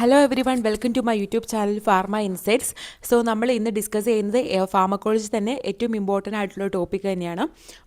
Hello everyone, welcome to my YouTube channel pharma insights. So നമ്മൾ ഇന്ന് discuss ചെയ്യുന്നത് pharmacology തന്നെ ഏറ്റവും ഇമ്പോർട്ടൻ്റ് ആയിട്ടുള്ള ടോപ്പിക് തന്നെയാണ്.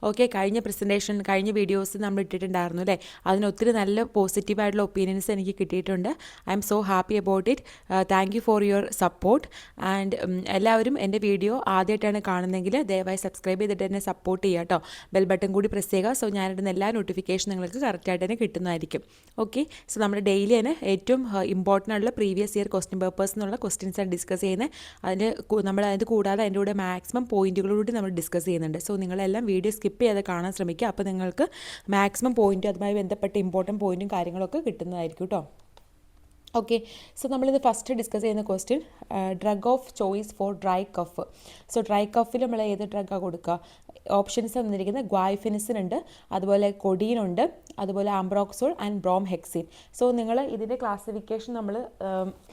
ഓക്കെ, കഴിഞ്ഞ വീഡിയോസ് നമ്മൾ ഇട്ടിട്ടുണ്ടായിരുന്നു അല്ലേ? അതിന് ഒത്തിരി നല്ല പോസിറ്റീവായിട്ടുള്ള ഒപ്പീനിയൻസ് എനിക്ക് കിട്ടിയിട്ടുണ്ട്. I M so happy about it. Thank you for your support. And എല്ലാവരും എൻ്റെ വീഡിയോ ആദ്യമായിട്ടാണ് കാണുന്നതെങ്കിൽ ദയവായി സബ്സ്ക്രൈബ് ചെയ്തിട്ട് എന്നെ സപ്പോർട്ട് ചെയ്യുക കേട്ടോ. ബെൽ ബട്ടൺ കൂടി പ്രസ് ചെയ്യുക. സോ ഞാനിടുന്ന എല്ലാ നോട്ടിഫിക്കേഷൻ നിങ്ങൾക്ക് കറക്റ്റായിട്ട് തന്നെ കിട്ടുന്നതായിരിക്കും. ഓക്കെ, സോ നമ്മുടെ ഡെയിലി തന്നെ ഏറ്റവും ഇമ്പോർട്ടൻ്റ് ആയിട്ടുള്ള പ്രീവിയസ് ഇയർ ക്വസ്റ്റ്യൻ പേപ്പേഴ്സ് എന്നുള്ള ക്വസ്റ്റ്യൻസ് ആണ് ഡിസ്കസ് ചെയ്യുന്നത്. അത് കൂടാതെ അതിൻ്റെ കൂടെ മാക്സിമം പോയിന്റുകളോട് നമ്മൾ ഡിസ്കസ് ചെയ്യുന്നുണ്ട്. സോ നിങ്ങളെല്ലാം വീഡിയോ സ്കിപ്പ് ചെയ്യാതെ കാണാൻ ശ്രമിക്കുക. അപ്പോൾ നിങ്ങൾക്ക് മാക്സിമം പോയിന്റ് അതുമായി ബന്ധപ്പെട്ട ഇമ്പോർട്ടൻറ്റ് പോയിന്റും കാര്യങ്ങളൊക്കെ കിട്ടുന്നതായിരിക്കും കേട്ടോ. ഓക്കെ, സോ നമ്മളിത് ഫസ്റ്റ് ഡിസ്കസ് ചെയ്യുന്ന question drug of choice for dry cough. So dry കഫിൽ നമ്മൾ ഏത് ഡ്രഗാണ് കൊടുക്കുക? ഓപ്ഷൻസ് തന്നിരിക്കുന്നത് ഗ്വായ്ഫിനിസിൻ ഉണ്ട്, അതുപോലെ കൊഡീൻ ഉണ്ട്, അതുപോലെ ആംബ്രോക്സോൾ ആൻഡ് ബ്രോം ഹെക്സിൻ. സോ നിങ്ങൾ ഇതിൻ്റെ ക്ലാസിഫിക്കേഷൻ നമ്മൾ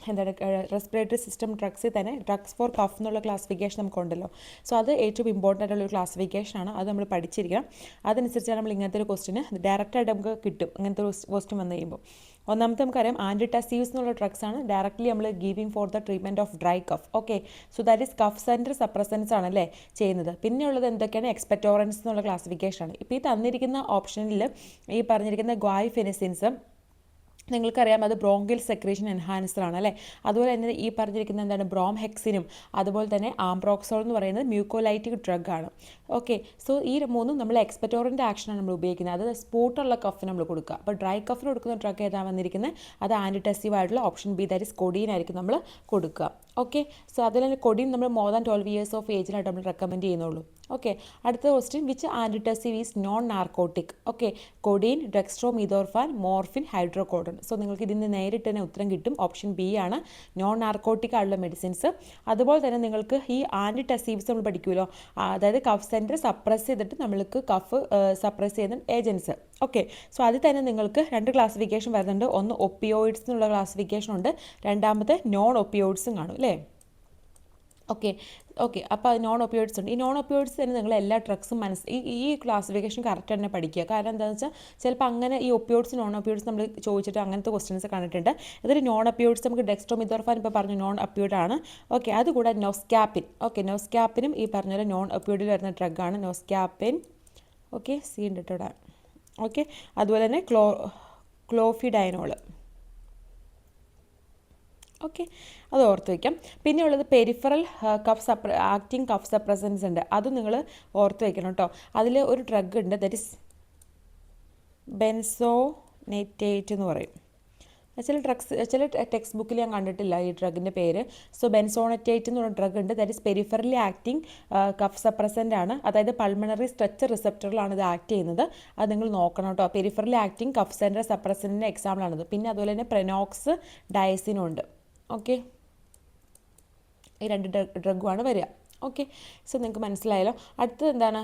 എന്താണ് റെസ്പിറേറ്ററി സിസ്റ്റം ഡ്രഗ്സിൽ തന്നെ ഡ്രഗ്സ് ഫോർ കഫ് എന്നുള്ള ക്ലാസിഫിക്കേഷൻ നമുക്കുണ്ടല്ലോ. സോ അത് ഏറ്റവും ഇമ്പോർട്ടൻ്റ് ആയിട്ടുള്ളൊരു ക്ലാസിഫിക്കേഷനാണ്. അത് നമ്മൾ പഠിച്ചിരിക്കണം. അതനുസരിച്ചാണ് നമ്മൾ ഇങ്ങനത്തെ ഒരു ക്വസ്റ്റിന് ഡയറക്റ്റായിട്ട് നമുക്ക് കിട്ടും. ഇങ്ങനത്തെ ഒരു ക്വസ്റ്റ്യൻ വന്നു കഴിയുമ്പോൾ ഒന്നാമത്തെ നമുക്കറിയാം ആൻറ്റിടസീവ്സ് എന്നുള്ള ഡ്രഗ്സ് ആണ് ഡയറക്റ്റ്ലി നമ്മൾ giving for the treatment of dry cough. Okay, so that is cough centre suppressants ആണല്ലേ ചെയ്യുന്നത്. പിന്നെയുള്ളത് എന്തൊക്കെയാണ്? എക്സ്പെക്ടോറൻസ് എന്നുള്ള ക്ലാസിഫിക്കേഷനാണ്. ഇപ്പോൾ ഈ തന്നിരിക്കുന്ന ഓപ്ഷനിൽ ഈ പറഞ്ഞിരിക്കുന്ന ഗ്വായ്ഫിനിസിൻസ് നിങ്ങൾക്കറിയാം അത് ബ്രോങ്കിൽ സെക്രീഷൻ എൻഹാൻസർ ആണ് അല്ലേ. അതുപോലെ തന്നെ ഈ പറഞ്ഞിരിക്കുന്ന എന്താണ് ബ്രോം ഹെക്സിനും അതുപോലെ തന്നെ ആംബ്രോക്സോൾ എന്ന് പറയുന്നത് മ്യൂക്കോലൈറ്റിക് ഡ്രഗ് ആണ്. ഓക്കെ, സോ ഈ മൂന്നും നമ്മൾ എക്സ്പെക്ടോറൻ്റ് ആക്ഷനാണ് നമ്മൾ ഉപയോഗിക്കുന്നത്. അത് സ്പോട്ടുള്ള കഫിന് നമ്മൾ കൊടുക്കുക. അപ്പോൾ ഡ്രൈ കഫിന് കൊടുക്കുന്ന ഡ്രഗ് ഏതാണ് വന്നിരിക്കുന്നത്? അത് ആൻറ്റിടസീവ് ആയിട്ടുള്ള option B, that is codeine ആയിരിക്കും നമ്മൾ കൊടുക്കുക. ഓക്കെ, സോ അതിൽ തന്നെ കൊഡീൻ നമ്മൾ മോർ ദാൻ 12 years ഓഫ് ഏജിലായിട്ട് നമ്മൾ റെക്കമെൻഡ് ചെയ്യുന്നുള്ളൂ. ഓക്കെ, അടുത്ത question which antitussive is non narcotic? Okay, codeine, dextromethorphan, morphine, hydrocodone. So നിങ്ങൾക്ക് ഇതിന് നേരിട്ട് തന്നെ ഉത്തരം കിട്ടും. ഓപ്ഷൻ ബി ആണ് നോൺ നാർക്കോട്ടിക് ആയിട്ടുള്ള മെഡിസിൻസ്. അതുപോലെ തന്നെ നിങ്ങൾക്ക് ഈ ആൻറ്റിടസീവ്സ് നമ്മൾ പഠിക്കുമല്ലോ, അതായത് കഫ് സെൻറ്റർ സപ്രസ് ചെയ്തിട്ട് നമ്മൾക്ക് കഫ് സപ്രസ് ചെയ്യുന്ന ഏജൻസ്. ഓക്കെ, സോ അതിൽ തന്നെ നിങ്ങൾക്ക് രണ്ട് ക്ലാസിഫിക്കേഷൻ വരുന്നുണ്ട്. ഒന്ന് ഒപ്പിയോയിഡ്സ് എന്നുള്ള ക്ലാസിഫിക്കേഷൻ ഉണ്ട്, രണ്ടാമത്തെ നോൺ ഒപ്പിയോയിഡ്സും കാണും അല്ലേ. ഓക്കെ, അപ്പോൾ നോൺ ഒപ്പിയോയിഡ്സ് ഉണ്ട്. ഈ നോൺ ഒപ്പിയോയിഡ്സ് തന്നെ നിങ്ങൾ എല്ലാ ഡ്രഗ്സും ഈ ക്ലാസിഫിക്കേഷൻ കറക്റ്റ് തന്നെ പഠിക്കുക. കാരണം എന്താണെന്ന് വെച്ചാൽ ചിലപ്പോൾ അങ്ങനെ ഈ ഒപ്പിയോയിഡ്സ് നോൺ ഒപ്പിയോയിഡ്സ് നമ്മൾ ചോദിച്ചിട്ട് അങ്ങനത്തെ ക്വസ്റ്റ്യൻസ് കണ്ടിട്ടുണ്ട്. ഇതൊരു നോൺ ഒപ്പിയോയിഡ്സ് നമുക്ക് ഡെക്സ്ട്രോമിതോർഫാൻ ഇപ്പോൾ പറഞ്ഞു നോൺ ഒപ്പിയോയിഡ് ആണ്. ഓക്കെ, അതുകൂടാതെ നോസ്കാപ്പിൻ. ഓക്കെ, നോസ്കാപ്പിനും ഈ പറഞ്ഞ പോലെ നോൺ ഒപ്പിയോയിഡിൽ വരുന്ന ഡ്രഗാണ് നോസ്കാപ്പിൻ. ഓക്കെ, സി ഉണ്ട് കേട്ടോ. ഓക്കെ, അതുപോലെ തന്നെ ക്ലോഫിഡൈനോൾ. ഓക്കെ, അത് ഓർത്ത് വയ്ക്കാം. പിന്നെ ഉള്ളത് പെരിഫറൽ ആക്ടിങ് കഫ് സപ്രസൻസ് ഉണ്ട്. അതും നിങ്ങൾ ഓർത്ത് വയ്ക്കണം കേട്ടോ. അതിൽ ഒരു ഡ്രഗ് ഉണ്ട്, ദറ്റ് ഇസ് ബെൻസോനേറ്റേറ്റ് എന്ന് പറയും. ചില ടെക്സ്റ്റ് ബുക്കിൽ ഞാൻ കണ്ടിട്ടില്ല ഈ ഡ്രഗിൻ്റെ പേര്. സോ ബെൻസോണറ്റേറ്റ് എന്ന് പറഞ്ഞ ഡ്രഗ് ഉണ്ട്, that is peripherally acting cough suppressant ആണ്. അതായത് പൾമണറി സ്ട്രെച്ച് റിസപ്റ്ററിലാണ് ഇത് ആക്ട് ചെയ്യുന്നത്. അത് നിങ്ങൾ നോക്കണം കേട്ടോ. പെരിഫറലി ആക്ടിങ് കഫ് സെൻറ്റർ സപ്രസൻറ്റിൻ്റെ എക്സാമ്പിളാണിത്. പിന്നെ അതുപോലെ തന്നെ പ്രെനോക്സ് ഡയസിനും ഉണ്ട്. ഓക്കെ, ഈ രണ്ട് ഡ്രഗുമാണ് വരിക. ഓക്കെ, സോ നിങ്ങൾക്ക് മനസ്സിലായല്ലോ. അടുത്തത് എന്താണ്?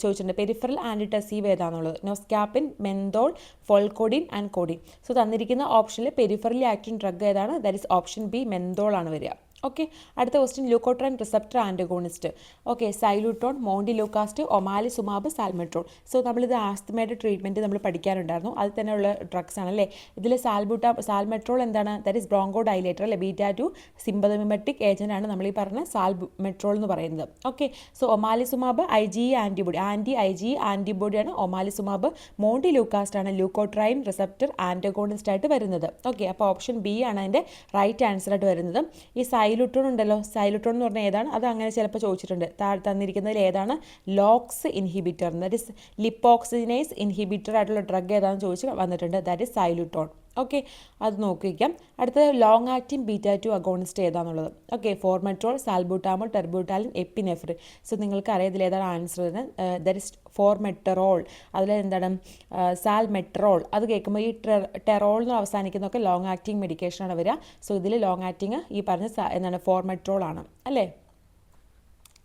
ചോദിച്ചിട്ടുണ്ട് പെരിഫറൽ ആൻറ്റിടസീവ് ഏതാണെന്നുള്ളത്. Noscapine, menthol, pholcodine and codeine. So തന്നിരിക്കുന്ന ഓപ്ഷനിൽ പെരിഫറലി ആക്ടിങ് ഡ്രഗ് ഏതാണ്? That is option B, menthol ആണ് വരിക. ഓക്കെ, അടുത്ത question leukotriene receptor antagonist. Okay, zileuton, montelukast, omalizumab, salmeterol. So നമ്മളിത് ആസ്തമയുടെ ട്രീറ്റ്മെൻറ്റ് നമ്മൾ പഠിക്കാനുണ്ടായിരുന്നു. അതിൽ തന്നെയുള്ള ഡ്രഗ്സ് ആണല്ലേ. ഇതിൽ സാൽമെട്രോൾ എന്താണ്? ദാറ്റ് ഇസ് ബ്രോങ്കോ ഡൈലേറ്റർ അല്ലേ. ബീറ്റാ-2 സിമ്പതമിമെറ്റിക് ഏജൻ്റ് ആണ് നമ്മൾ ഈ പറഞ്ഞ സാൽമെട്രോൾ എന്ന് പറയുന്നത്. Okay, so omalizumab IgE antibody, IgE ആൻറ്റിബോഡിയാണ് ഒമാലിസുമാബ്. മോണ്ടിലൂക്കാസ്റ്റ് ആണ് ല്യൂക്കോട്രൈൻ റിസപ്റ്റർ ആൻറ്റഗോണിസ്റ്റ് ആയിട്ട് വരുന്നത്. ഓക്കെ, അപ്പോൾ ഓപ്ഷൻ ബി ആണ് അതിൻ്റെ റൈറ്റ് ആൻസർ ആയിട്ട് വരുന്നത്. ഈ സൈലൂട്രോൺ ഉണ്ടല്ലോ, സൈലൂട്രോൺ എന്ന് പറഞ്ഞാൽ ഏതാണ്? അത് അങ്ങനെ ചിലപ്പോൾ ചോദിച്ചിട്ടുണ്ട്. തന്നിരിക്കുന്നതിൽ ഏതാണ് lox inhibitor, that is lipoxygenase inhibitor ആയിട്ടുള്ള ഡ്രഗ് ഏതാണെന്ന് ചോദിച്ച് വന്നിട്ടുണ്ട്. That is സൈലൂട്രോൺ. ഓക്കെ, അത് നോക്കിയിരിക്കാം. അടുത്തത് ലോങ് ആക്ടിങ് ബീറ്റാ-2 അഗോണിസ്റ്റ് ഏതാണെന്നുള്ളത്. Okay, formoterol, salbutamol, terbutaline, epinephrine. So നിങ്ങൾക്ക് അറിയാം ഇതിൽ ഏതാണ് ആൻസർ വരുന്നത്. That is formoterol. അതിൽ എന്താണ്? സാൽമെട്രോൾ. അത് കേൾക്കുമ്പോൾ ഈ ടെറോൾ എന്ന് അവസാനിക്കുന്നതൊക്കെ ലോങ് ആക്ടിങ് മെഡിക്കേഷനാണ് വരിക. സോ ഇതിൽ ലോങ് ആക്ടിങ് ഈ പറഞ്ഞ എന്താണ് ഫോർമെട്രോൾ ആണ് അല്ലേ.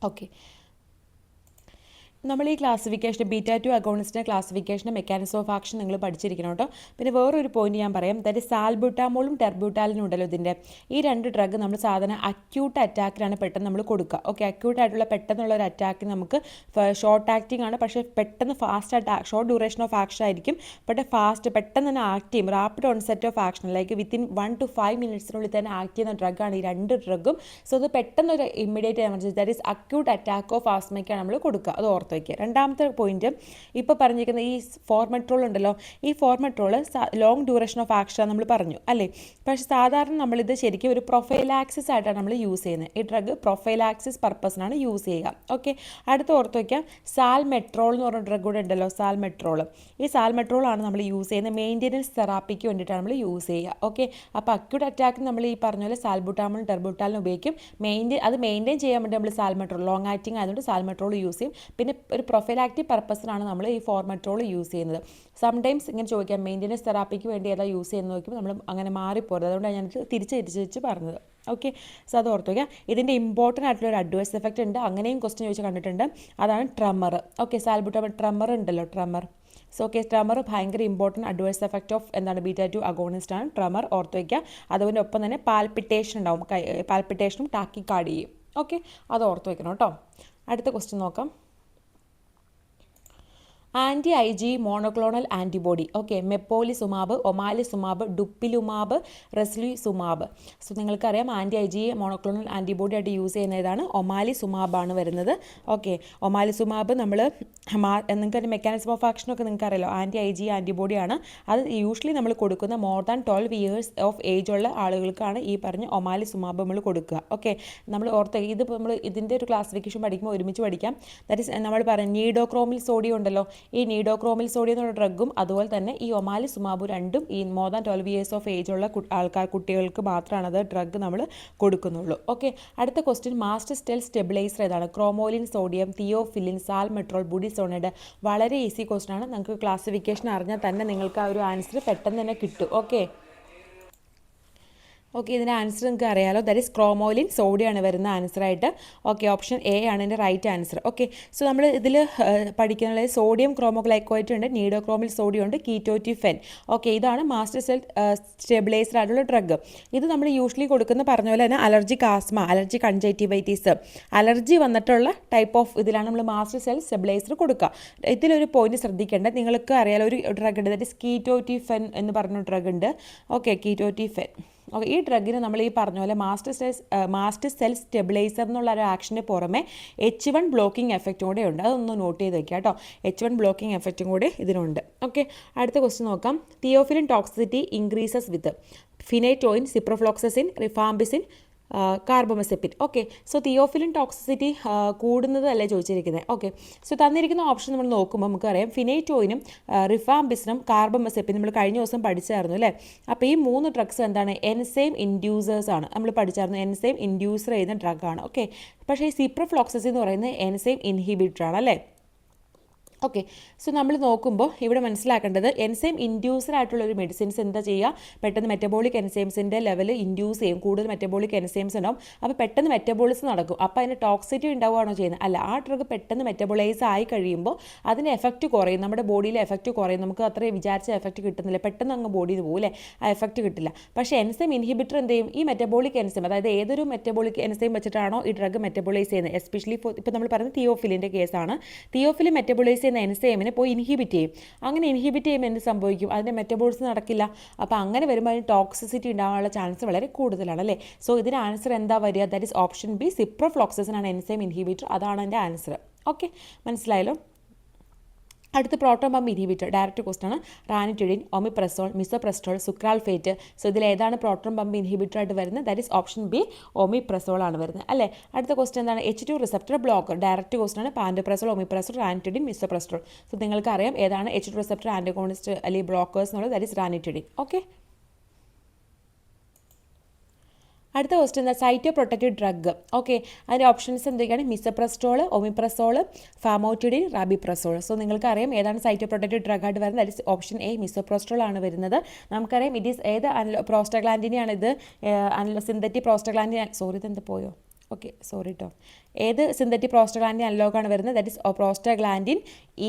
ഓക്കെ, നമ്മൾ ഈ ക്ലാസിഫിക്കേഷൻ ബീറ്റ 2 അഗോണിസ്റ്റിൻ്റെ ക്ലാസിഫിക്കേഷൻ മെക്കാനിസം ഓഫ് ആക്ഷൻ നിങ്ങൾ പഠിച്ചിരിക്കണം കേട്ടോ. പിന്നെ വേറൊരു പോയിന്റ് ഞാൻ പറയാം, ദാറ്റ് സാൽബ്യൂട്ടാമോളും ടെർബ്യൂട്ടാലിനും ഉണ്ടല്ലോ ഇതിൻ്റെ ഈ രണ്ട് ഡ്രഗ് നമ്മൾ സാധാരണ അക്യൂട്ട് അറ്റാക്കിലാണ് പെട്ടെന്ന് നമ്മൾ കൊടുക്കുക. ഓക്കെ, അക്യൂട്ട് ആയിട്ടുള്ള പെട്ടെന്നുള്ള ഒരു അറ്റാക്ക് നമുക്ക് ഷോർട്ട് ആക്ടിങ് ആണ്, പക്ഷേ പെട്ടെന്ന് fast attack short duration of action ആയിരിക്കും, പക്ഷേ പെട്ടെന്ന് തന്നെ ആക്ട് ചെയ്യും. Rapid onset of action like within 1 to 5 മിനിറ്റ്സിനുള്ളിൽ തന്നെ ആക്ട് ചെയ്യുന്ന ഡ്രഗാണ് ഈ രണ്ട് ഡ്രഗും. സോ അത് പെട്ടെന്നൊരു immediate emergency that is acute attack of ആസ്മയ്ക്കാണ് നമ്മൾ കൊടുക്കുക. അത് ഓർത്ത് വയ്ക്കുക. രണ്ടാമത്തെ പോയിന്റ് ഇപ്പോൾ പറഞ്ഞിരിക്കുന്ന ഈ ഫോർമെട്രോൾ ഉണ്ടല്ലോ, ഈ ഫോർമെട്രോൾ ലോങ് ഡ്യൂറേഷൻ ഓഫ് ആക്ഷൻ നമ്മൾ പറഞ്ഞു അല്ലേ. പക്ഷേ സാധാരണ നമ്മളിത് ശരിക്കും ഒരു പ്രൊഫൈലാക്സിസ് ആയിട്ടാണ് നമ്മൾ യൂസ് ചെയ്യുന്നത്. ഈ ഡ്രഗ് പ്രൊഫൈലാക്സിസ് പർപ്പസിനാണ് യൂസ് ചെയ്യുക. ഓക്കെ, അടുത്ത് ഓർത്ത് വയ്ക്കാം, സാൽമെട്രോൾ എന്ന് പറഞ്ഞ ഡ്രഗ് കൂടെ ഉണ്ടല്ലോ, സാൽമെട്രോൾ. ഈ സാൽമെട്രോൾ ആണ് നമ്മൾ യൂസ് ചെയ്യുന്നത് മെയിൻ്റെനൻസ് തെറാപ്പിക്ക് വേണ്ടിയിട്ടാണ് നമ്മൾ യൂസ് ചെയ്യുക. ഓക്കെ, അപ്പോൾ അക്യൂട്ട് അറ്റാക്കിന് നമ്മൾ ഈ പറഞ്ഞ പോലെ സാൽബുട്ടാമോളും ടെർബുട്ടാലിനും ഉപയോഗിക്കും. അത് മെയിൻറ്റെയിൻ ചെയ്യാൻ വേണ്ടി നമ്മൾ സാൽമെട്രോൾ ലോങ് ആക്ടിങ് ആയതുകൊണ്ട് സാൽമെട്രോൾ യൂസ് ചെയ്യും. പിന്നെ ഒരു പ്രൊഫൈലാക്റ്റീവ് പർപ്പസിനാണ് നമ്മൾ ഈ ഫോർമെട്രോൾ യൂസ് ചെയ്യുന്നത്. സംടൈംസ് ഇങ്ങനെ ചോദിക്കാം മെയിൻ്റെനൻസ് തെറാപ്പിക്ക് വേണ്ടി ഏതാ യൂസ് ചെയ്യുന്നത് നോക്കുമ്പോൾ നമ്മൾ അങ്ങനെ മാറിപ്പോരുത്. അതുകൊണ്ടാണ് ഞാൻ തിരിച്ച് പറഞ്ഞത്. ഓക്കെ, സോ അത് ഓർത്ത് വയ്ക്കുക. ഇതിൻ്റെ ഇമ്പോർട്ടൻ്റ് ആയിട്ടുള്ള ഒരു അഡ്വേഴ്സ് എഫക്റ്റ് ഉണ്ട്, അങ്ങനെയും ക്വസ്റ്റ്യൻ ചോദിച്ച് കണ്ടിട്ടുണ്ട്. അതാണ് ട്രമർ. ഓക്കെ, സാൽബുട്ടാമോൾ ട്രമർ ഉണ്ടല്ലോ, ട്രമർ. സോ ഓക്കെ, ട്രമർ ഭയങ്കര ഇമ്പോർട്ടൻറ്റ് അഡ്വേഴ്സ് എഫക്റ്റ് ഓഫ് എന്താണ് ബീറ്റ 2 അഗോണിസ്റ്റ് ആണ് ട്രമർ, ഓർത്ത് വയ്ക്കുക. അതുപോലെ ഒപ്പം തന്നെ പാൽപിറ്റേഷൻ ഉണ്ടാവും, പാൽപിറ്റേഷനും ടാക്കിക്കാർഡിയയും. ഓക്കെ, അത് ഓർത്ത് വയ്ക്കണം കേട്ടോ. അടുത്ത ക്വസ്റ്റ്യൻ നോക്കാം. Anti IgE monoclonal antibody. Okay, mepolizumab, omalizumab, dupilumab, reslizumab. So നിങ്ങൾക്കറിയാം ആൻറ്റി IgE മോണോക്ലോണൽ ആൻറ്റിബോഡി ആയിട്ട് യൂസ് ചെയ്യുന്ന ഏതാണ്? ഒമാലിസുമാബാണ് വരുന്നത്. ഓക്കെ, ഒമാലിസുമാബ് നമ്മൾ നിങ്ങൾക്ക് മെക്കാനിസം ഓഫ് ആക്ഷനൊക്കെ നിങ്ങൾക്ക് അറിയാലോ, ആൻറ്റി IgE ആൻറ്റിബോഡിയാണ്. അത് യൂഷ്വലി നമ്മൾ കൊടുക്കുന്ന more than 12 years of age ഉള്ള ആളുകൾക്കാണ് ഈ പറഞ്ഞ ഒമാലിസുമാബ് നമ്മൾ കൊടുക്കുക. ഓക്കെ, നമ്മൾ ഓർത്ത് ഇത് നമ്മൾ ഇതിൻ്റെ ഒരു ക്ലാസിഫിക്കേഷൻ പഠിക്കുമ്പോൾ ഒരുമിച്ച് പഠിക്കാം. ദാറ്റ് ഇസ് നമ്മൾ പറയാം നീഡോക്രോമിൽ സോഡിയം ഉണ്ടല്ലോ, ഈ നീഡോക്രോമിൽ സോഡിയം എന്നുള്ള ഡ്രഗും അതുപോലെ തന്നെ ഈ ഒമാലിസുമാബ് രണ്ടും ഈ more than 12 years of age ഉള്ള കുട്ടികൾക്ക് മാത്രമാണ് അത് ഡ്രഗ് നമ്മൾ കൊടുക്കുന്നുള്ളൂ. ഓക്കെ, അടുത്ത ക്വസ്റ്റ്യൻ മാസ്റ്റർ സെൽ സ്റ്റെബിലൈസർ ഏതാണ്? ക്രോമോലിൻ, സോഡിയം, തിയോഫിലിൻ, സാൽമെട്രോൾ, ബുഡിസോണൈഡ്. വളരെ ഈസി ക്വസ്റ്റ്യൻ ആണ്. നിങ്ങൾക്ക് ക്ലാസിഫിക്കേഷൻ അറിഞ്ഞാൽ തന്നെ നിങ്ങൾക്ക് ആ ഒരു ആൻസർ പെട്ടെന്ന് തന്നെ കിട്ടും. ഓക്കെ, ഇതിൻ്റെ ആൻസർ നിങ്ങൾക്ക് അറിയാലോ, ദാറ്റ് ഈസ് ക്രോമോലിൻ സോഡിയാണ് വരുന്ന ആൻസറായിട്ട്. ഓക്കെ, ഓപ്ഷൻ എ ആണ് ഇതിൻ്റെ റൈറ്റ് ആൻസർ. ഓക്കെ, സോ നമ്മൾ ഇതിൽ പഠിക്കുന്നത് സോഡിയം ക്രോമോഗ്ലൈക്കോയിറ്റ് ഉണ്ട്, നീഡോക്രോമിൽ സോഡിയം ഉണ്ട്, കീറ്റോറ്റിഫെൻ. ഓക്കെ, ഇതാണ് മാസ്റ്റർ സെൽ സ്റ്റെബിലൈസർ ആയിട്ടുള്ള ഡ്രഗ്. ഇത് നമ്മൾ യൂഷ്വലി കൊടുക്കുന്ന പറഞ്ഞ പോലെ തന്നെ അലർജിക് ആസ്മ, അലർജി കൺജക്റ്റിവൈറ്റീസ്, അലർജി വന്നിട്ടുള്ള ടൈപ്പ് ഓഫ് ഇതിലാണ് നമ്മൾ മാസ്റ്റർ സെൽ സ്റ്റെബിലൈസർ കൊടുക്കുക. ഇതിലൊരു പോയിന്റ് ശ്രദ്ധിക്കേണ്ടത്, നിങ്ങൾക്ക് അറിയാലോ ഒരു ഡ്രഗ് ഉണ്ട്, ദാറ്റ് ഈസ് കീറ്റോറ്റിഫെൻ എന്ന് പറഞ്ഞ ഡ്രഗ് ഉണ്ട്. ഓക്കെ, കീറ്റോറ്റിഫെൻ. ഓക്കെ, ഈ ഡ്രഗിന് നമ്മൾ ഈ പറഞ്ഞ പോലെ മാസ്റ്റർ സെൽ സ്റ്റെബിലൈസർ എന്നുള്ള ഒരു ആക്ഷന് പുറമെ H1 ബ്ലോക്കിംഗ് എഫക്റ്റും കൂടെ ഉണ്ട്. അതൊന്ന് നോട്ട് ചെയ്ത് വയ്ക്കുക കേട്ടോ. H1 ബ്ലോക്കിംഗ് എഫക്റ്റും കൂടെ ഇതിനുണ്ട്. ഓക്കെ, അടുത്ത ക്വസ്റ്റ്യൻ നോക്കാം. Theophylline toxicity increases with phenytoin, ciprofloxacin, rifampicin, carbamazepine. Okay, so theophylline toxicity കൂടുന്നതല്ലേ ചോദിച്ചിരിക്കുന്നത്. ഓക്കെ, സോ തന്നിരിക്കുന്ന ഓപ്ഷൻ നമ്മൾ നോക്കുമ്പോൾ നമുക്കറിയാം ഫിനൈറ്റോയിനും റിഫാംബിസിനും കാർബമസെപ്പിൻ നമ്മൾ കഴിഞ്ഞ ദിവസം പഠിച്ചായിരുന്നു അല്ലേ. അപ്പോൾ ഈ 3 ഡ്രഗ്സ് എന്താണ്? എൻസൈം ഇൻഡ്യൂസേഴ്സ് ആണ്. നമ്മൾ പഠിച്ചായിരുന്നു എൻസൈം ഇൻഡ്യൂസർ ചെയ്യുന്ന ഡ്രഗാണ്. ഓക്കെ, പക്ഷേ ഈ സിപ്രോഫ്ലോക്സസിൻ എന്ന് പറയുന്നത് എൻസൈം ഇൻഹിബിറ്റർ ആണ് അല്ലേ. ഓക്കെ, സോ നമ്മൾ നോക്കുമ്പോൾ ഇവിടെ മനസ്സിലാക്കേണ്ടത് എൻസൈം ഇൻഡ്യൂസർ ആയിട്ടുള്ള ഒരു മെഡിസിൻസ് എന്താ ചെയ്യുക? പെട്ടെന്ന് മെറ്റബോളിക് എൻസൈംസിൻ്റെ ലെവൽ ഇൻഡ്യൂസ് ചെയ്യും, കൂടുതൽ മെറ്റബോളിക് എൻസൈംസ് ഉണ്ടാവും. അപ്പോൾ പെട്ടെന്ന് മെറ്റബോളിസം നടക്കും. അപ്പോൾ അതിന് ടോക്സിറ്റി ഉണ്ടാവുകയാണോ ചെയ്യുന്നത്? അല്ല, ആ ഡ്രഗ് പെട്ടെന്ന് മെറ്റബോളൈസ് ആയി കഴിയുമ്പോൾ അതിന് എഫക്റ്റ് കുറയും, നമ്മുടെ ബോഡിയിലെ എഫക്റ്റ് കുറയും. നമുക്ക് അത്രയും വിചാരിച്ച എഫക്റ്റ് കിട്ടുന്നില്ല, പെട്ടെന്ന് അങ്ങ് ബോഡിയിൽ പോകും അല്ലേ, ആ എഫക്റ്റ് കിട്ടില്ല. പക്ഷേ എൻസൈം ഇൻഹിബിറ്റർ എന്ത് ചെയ്യും? ഈ മെറ്റബോളിക് എൻസൈം, അതായത് ഏതൊരു മെറ്റബോളിക് എൻസൈം വെച്ചിട്ടാണോ ഈ ഡ്രഗ് മെറ്റബോളൈസ് ചെയ്യുന്നത്, എസ്പെഷ്യലി ഇപ്പോൾ നമ്മൾ പറയുന്നത് തിയോഫിലിൻ്റെ കേസാണ്. തിയോഫിലിൻ മെറ്റബോളൈസ് ചെയ്യുന്ന എൻസൈമിനെ പോയി ഇൻഹിബിറ്റ് ചെയ്യും. അങ്ങനെ ഇൻഹിബിറ്റ് ചെയ്യുമ്പോൾ എന്ത് സംഭവിക്കും? അതിൻ്റെ മെറ്റബോളിസം നടക്കില്ല. അപ്പോൾ അങ്ങനെ വരുമ്പോൾ അതിന് ടോക്സിസിറ്റി ഉണ്ടാകാനുള്ള ചാൻസ് വളരെ കൂടുതലാണ് അല്ലേ. സോ ഇതിന് ആൻസർ എന്താ വരിക? That is option B, ciprofloxacin ആണ് എൻസൈം ഇൻഹിബിറ്റർ. അതാണ് എൻ്റെ ആൻസർ. ഓക്കെ, മനസ്സിലായല്ലോ. അടുത്ത proton pump inhibitor, direct question ആണ്. Ranitidine, omeprazole, misoprostol, sucralfate. So ഇതിൽ ഏതാണ് പ്രോട്ടോൺ പമ്പ് ഇൻഹിബിറ്റർ ആയിട്ട് വരുന്നത്? That is option B, omeprazole ആണ് വരുന്നത് അല്ലേ. അടുത്ത ക്വസ്റ്റൻ എന്താണ്? H2 receptor blocker, direct question ആണ്. Pantoprazole, omeprazole, ranitidine, misoprostol. So നിങ്ങൾക്ക് അറിയാം ഏതാണ് H2 റിസപ്റ്റർ ആൻറ്റഗോണിസ്റ്റ് അല്ലെങ്കിൽ ബ്ലോക്കേഴ്സ് എന്നുള്ളത്. That is ranitidine. ഓക്കെ, അടുത്ത ക്വസ്റ്റ്യൻ എന്താ? Cytoprotective drug. ഓക്കെ, അതിൻ്റെ ഓപ്ഷൻസ് എന്തൊക്കെയാണ്? Misoprostol, omeprazole, ഫാമോറ്റിഡിൻ, റാബിപ്രസോൾ. സോ നിങ്ങൾക്കറിയാം ഏതാണ് സൈറ്റോ പ്രൊട്ടക്റ്റീവ് ഡ്രഗ് ആയിട്ട് വരുന്നത്? ദാറ്റ് ഇസ് ഓപ്ഷൻ എ, മിസോപ്രസ്റ്റോൾ ആണ് വരുന്നത്. നമുക്കറിയാം ഇത് ഈസ് ഏത് പ്രോസ്റ്റഗ്ലാൻഡിനെയാണ് ഇത്? സിന്തറ്റിക് പ്രോസ്റ്റഗ്ലാൻഡിൻ. സോറി, ഇതെന്ത് പോയോ? ഓക്കെ, സോറി കേട്ടോ. ഏത് സിന്തറ്റിക് പ്രോസ്റ്റഗ്ലാൻഡിൻ അനലോഗാണ് വരുന്നത്? ദാറ്റ് ഇസ് പ്രോസ്റ്റഗ്ലാൻഡിൻ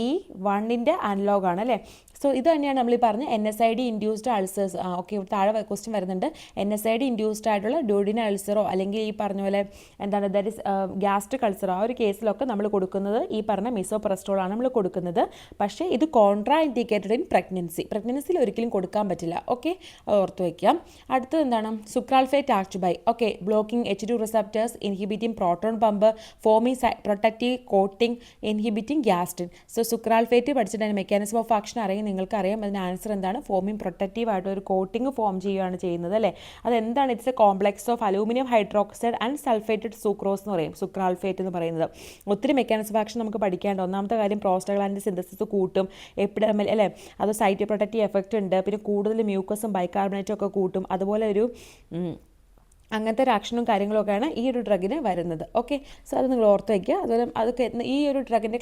E1 അനലോഗാണ് അല്ലേ. സോ ഇത് തന്നെയാണ് നമ്മൾ ഈ പറഞ്ഞ NSAID ഇൻഡ്യൂസ്ഡ് അൾസേഴ്സ്. ഓക്കെ, ഇവിടെ താഴെ ക്വസ്റ്റ്യൻ വരുന്നുണ്ട്. NSAID ഇൻഡ്യൂസ്ഡ് ആയിട്ടുള്ള ഡ്യൂഡിനൽ അൾസറോ അല്ലെങ്കിൽ ഈ പറഞ്ഞ പോലെ എന്താണ് ദാറ്റ് ഇസ് ഗ്യാസ്ട്രിക് അൾസറോ ആ ഒരു കേസിലൊക്കെ നമ്മൾ കൊടുക്കുന്നത് ഈ പറഞ്ഞ മിസോപ്രസ്റ്റോൾ ആണ് നമ്മൾ കൊടുക്കുന്നത്. പക്ഷേ ഇത് കോൺട്രാ ഇൻഡിക്കേറ്റഡ് ഇൻ പ്രഗ്നൻസിയിൽ ഒരിക്കലും കൊടുക്കാൻ പറ്റില്ല. ഓക്കെ, അത് ഓർത്ത് വയ്ക്കാം. അടുത്തത് എന്താണ്? Sucralfate act by blocking H2 receptors, inhibiting proton pump, forming protective coating, inhibiting gastrin. So sucralfate പഠിച്ചിട്ട് അതിന് മെക്കാനിസം ഓഫ് ആക്ഷൻ അറിയാം, നിങ്ങൾക്കറിയാം. അതിന് ആൻസർ എന്താണ്? ഫോമിംഗ് പ്രൊട്ടക്റ്റീവ് ആയിട്ട് ഒരു കോട്ടിംഗ് ഫോം ചെയ്യുകയാണ് ചെയ്യുന്നത് അല്ലേ. അതെന്താണ്? It's a complex of aluminium hydroxide and sulphated sucrose എന്ന് പറയും സുക്രാൽഫേറ്റ് എന്ന് പറയുന്നത്. ഒത്തിരി മെക്കാനിസം ഓഫ് ആക്ഷൻ നമുക്ക് പഠിക്കാണ്ട്. ഒന്നാമത്തെ കാര്യം പ്രോസ്റ്റഗ്ലാൻഡിൻ സിന്തസിസ് കൂട്ടും, എപ്പിഡെർമൽ അല്ലേ, അത് സൈറ്റോ പ്രൊട്ടക്റ്റീവ് എഫക്റ്റ് ഉണ്ട്. പിന്നെ കൂടുതൽ മ്യൂക്കസും ബൈകാർബണേറ്റും ഒക്കെ കൂട്ടും. അതുപോലെ ഒരു അങ്ങനത്തെ ഒരു ആക്ഷനും കാര്യങ്ങളൊക്കെയാണ് ഈ ഒരു ഡ്രഗിന് വരുന്നത്. ഓക്കെ, സോ അത് നിങ്ങൾ ഓർത്ത് വയ്ക്കുക. അതുപോലെ അതൊക്കെ ഈ ഒരു ഡ്രഗിൻ്റെ